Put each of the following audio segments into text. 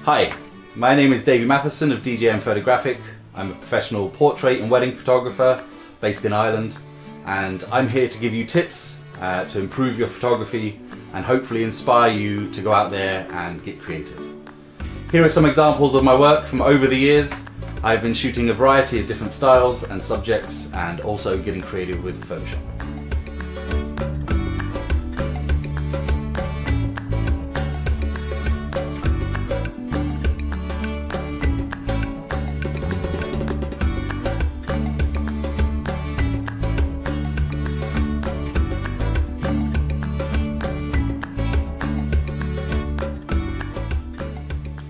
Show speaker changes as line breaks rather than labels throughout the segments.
Hi, my name is Davey Matheson of DJM Photographic. I'm a professional portrait and wedding photographer based in Ireland, and I'm here to give you tips to improve your photography and hopefully inspire you to go out there and get creative. Here are some examples of my work from over the years. I've been shooting a variety of different styles and subjects, and also getting creative with Photoshop.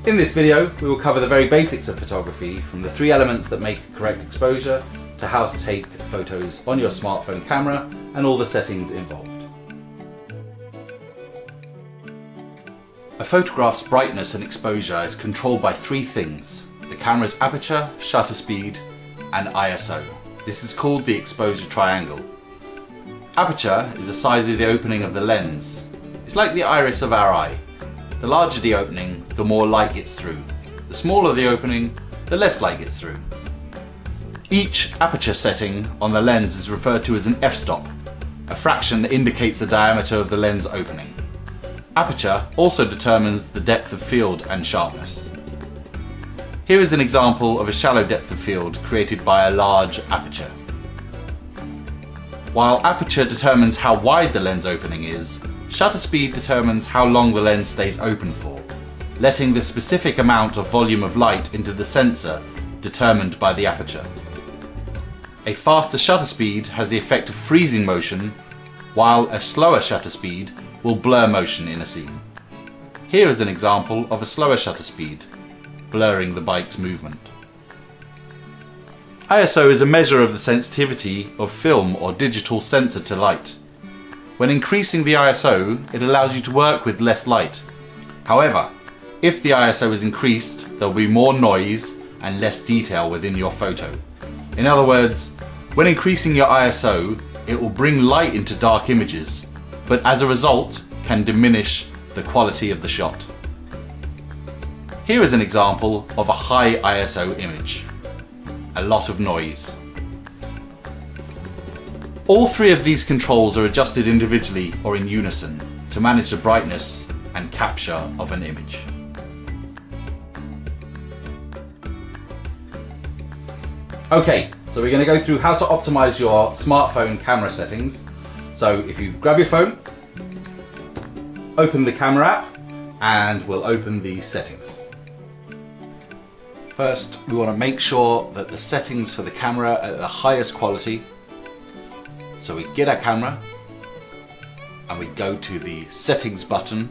In this video, we will cover the very basics of photography, from the 3 elements that make correct exposure to how to take photos on your smartphone camera and all the settings involved. A photograph's brightness and exposure is controlled by 3 things: the camera's aperture, shutter speed, and ISO. This is called the exposure triangle. Aperture is the size of the opening of the lens. It's like the iris of our eye. The larger the opening, the more light gets through. The smaller the opening, the less light gets through. Each aperture setting on the lens is referred to as an f-stop, a fraction that indicates the diameter of the lens opening. Aperture also determines the depth of field and sharpness. Here is an example of a shallow depth of field created by a large aperture. While aperture determines how wide the lens opening is, shutter speed determines how long the lens stays open for, letting the specific amount of volume of light into the sensor determined by the aperture. A faster shutter speed has the effect of freezing motion, while a slower shutter speed will blur motion in a scene. Here is an example of a slower shutter speed, blurring the bike's movement. ISO is a measure of the sensitivity of film or digital sensor to light. When increasing the ISO, it allows you to work with less light. However, if the ISO is increased, there will be more noise and less detail within your photo. In other words, when increasing your ISO, it will bring light into dark images, but as a result can diminish the quality of the shot. Here is an example of a high ISO image. A lot of noise. All 3 of these controls are adjusted individually or in unison to manage the brightness and capture of an image. Okay, so we're going to go through how to optimize your smartphone camera settings. So if you grab your phone, open the camera app, and we'll open the settings. First, we want to make sure that the settings for the camera are at the highest quality. So we get our camera and we go to the settings button.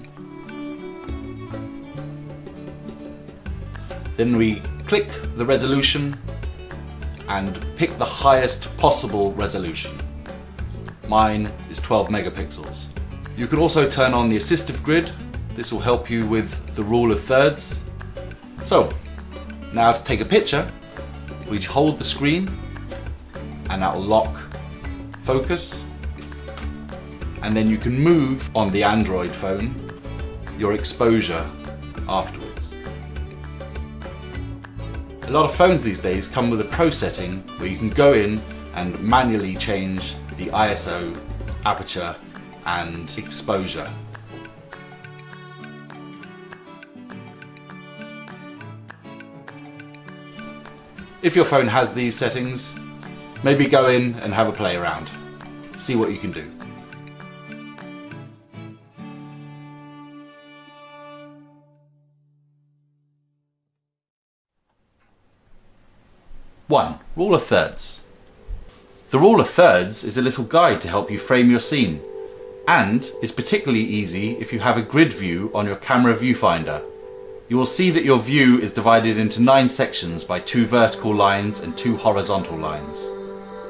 Then we click the resolution and pick the highest possible resolution. Mine is 12 megapixels. You can also turn on the assistive grid. This will help you with the rule of thirds. So now to take a picture, we hold the screen and that will lock focus, and then you can move on the Android phone your exposure afterwards. A lot of phones these days come with a pro setting where you can go in and manually change the ISO, aperture and exposure. If your phone has these settings, maybe go in and have a play around. See what you can do. One, rule of thirds. The rule of thirds is a little guide to help you frame your scene, and is particularly easy if you have a grid view on your camera viewfinder. You will see that your view is divided into 9 sections by 2 vertical lines and 2 horizontal lines.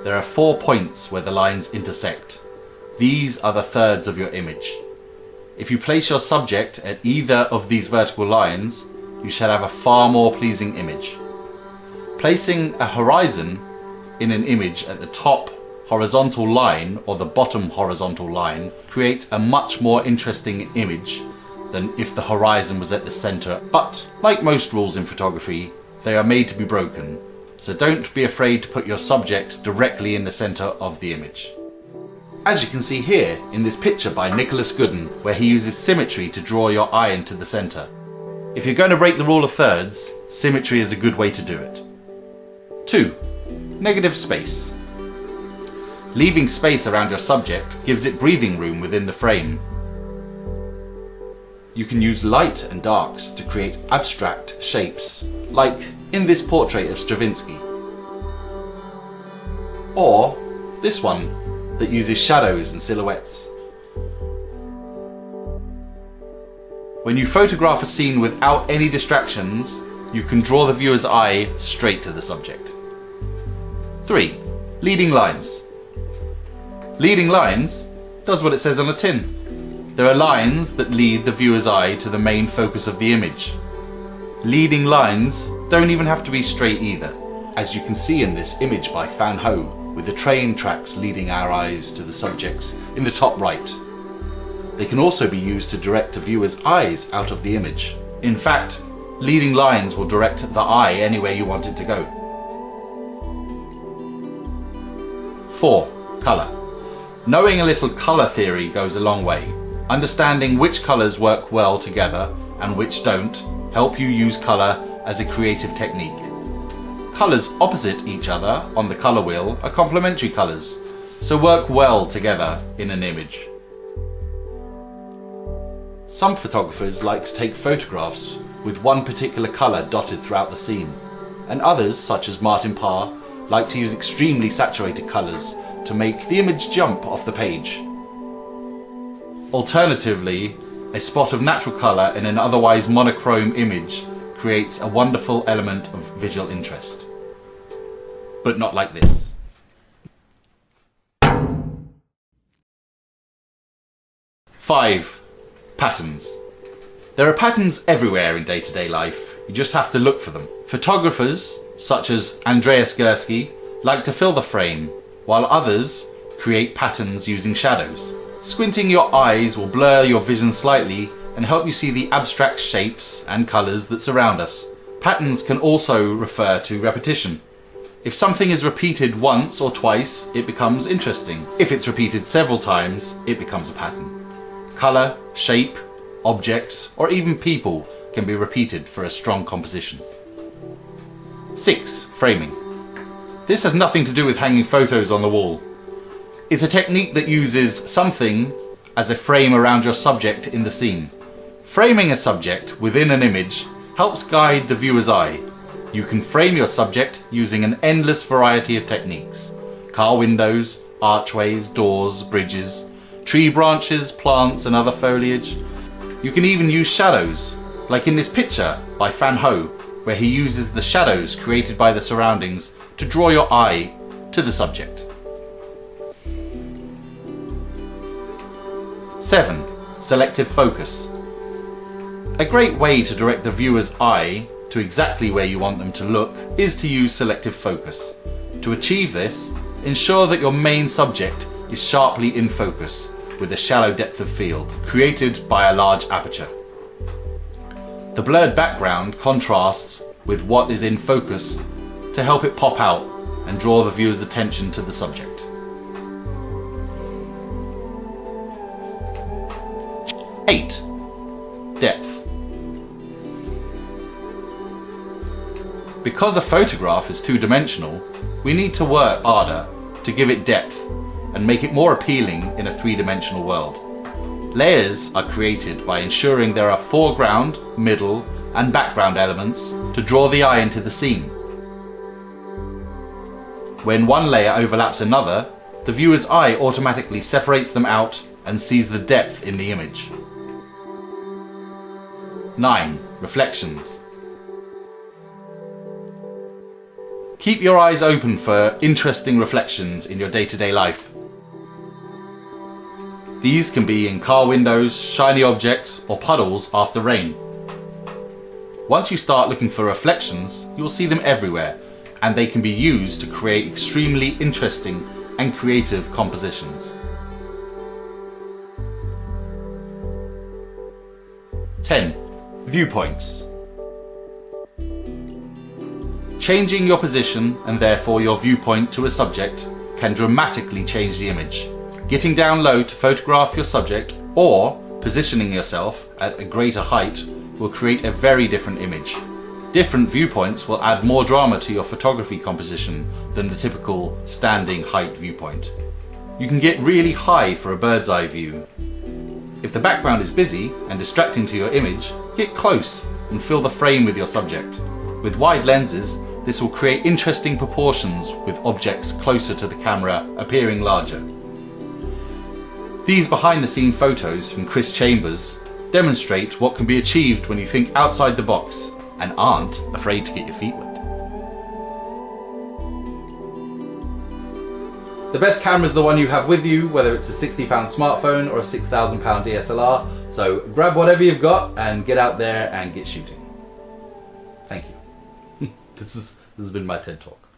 There are 4 points where the lines intersect. These are the thirds of your image. If you place your subject at either of these vertical lines, you shall have a far more pleasing image. Placing a horizon in an image at the top horizontal line or the bottom horizontal line creates a much more interesting image than if the horizon was at the center, but like most rules in photography, they are made to be broken, so don't be afraid to put your subjects directly in the center of the image. As you can see here in this picture by Nicholas Gooden, where he uses symmetry to draw your eye into the center. If you're going to break the rule of thirds, symmetry is a good way to do it. 2. Negative space. Leaving space around your subject gives it breathing room within the frame. You can use light and darks to create abstract shapes, like in this portrait of Stravinsky. Or this one that uses shadows and silhouettes. When you photograph a scene without any distractions, you can draw the viewer's eye straight to the subject. 3. Leading lines. Leading lines does what it says on the tin. There are lines that lead the viewer's eye to the main focus of the image. Leading lines don't even have to be straight either, as you can see in this image by Fan Ho, with the train tracks leading our eyes to the subjects in the top right. They can also be used to direct a viewer's eyes out of the image. In fact, leading lines will direct the eye anywhere you want it to go. 4. Colour. Knowing a little colour theory goes a long way. Understanding which colours work well together and which don't help you use colour as a creative technique. Colours opposite each other on the colour wheel are complementary colours, so work well together in an image. Some photographers like to take photographs with one particular colour dotted throughout the scene, and others, such as Martin Parr, like to use extremely saturated colours to make the image jump off the page. Alternatively, a spot of natural colour in an otherwise monochrome image creates a wonderful element of visual interest. But not like this. 5. Patterns. There are patterns everywhere in day-to-day life, you just have to look for them. Photographers, such as Andreas Gursky, like to fill the frame, while others create patterns using shadows. Squinting your eyes will blur your vision slightly and help you see the abstract shapes and colours that surround us. Patterns can also refer to repetition. If something is repeated once or twice, it becomes interesting. If it's repeated several times, it becomes a pattern. Colour, shape, objects, or even people can be repeated for a strong composition. 6. Framing. This has nothing to do with hanging photos on the wall. It's a technique that uses something as a frame around your subject in the scene. Framing a subject within an image helps guide the viewer's eye. You can frame your subject using an endless variety of techniques. Car windows, archways, doors, bridges, tree branches, plants and other foliage. You can even use shadows, like in this picture by Fan Ho, where he uses the shadows created by the surroundings to draw your eye to the subject. 7. Selective focus. A great way to direct the viewer's eye to exactly where you want them to look is to use selective focus. To achieve this, ensure that your main subject is sharply in focus with a shallow depth of field created by a large aperture. The blurred background contrasts with what is in focus to help it pop out and draw the viewer's attention to the subject. 8. Depth. Because a photograph is two-dimensional, we need to work harder to give it depth and make it more appealing in a three-dimensional world. Layers are created by ensuring there are foreground, middle, and background elements to draw the eye into the scene. When one layer overlaps another, the viewer's eye automatically separates them out and sees the depth in the image. 9. Reflections. Keep your eyes open for interesting reflections in your day-to-day life. These can be in car windows, shiny objects, or puddles after rain. Once you start looking for reflections, you will see them everywhere, and they can be used to create extremely interesting and creative compositions. 10. Viewpoints. Changing your position and therefore your viewpoint to a subject can dramatically change the image. Getting down low to photograph your subject or positioning yourself at a greater height will create a very different image. Different viewpoints will add more drama to your photography composition than the typical standing height viewpoint. You can get really high for a bird's eye view. If the background is busy and distracting to your image, get close and fill the frame with your subject. With wide lenses, this will create interesting proportions with objects closer to the camera appearing larger. These behind-the-scene photos from Chris Chambers demonstrate what can be achieved when you think outside the box and aren't afraid to get your feet wet. The best camera is the one you have with you, whether it's a £60 smartphone or a £6,000 DSLR. So grab whatever you've got and get out there and get shooting. Thank you. This has been my TED Talk.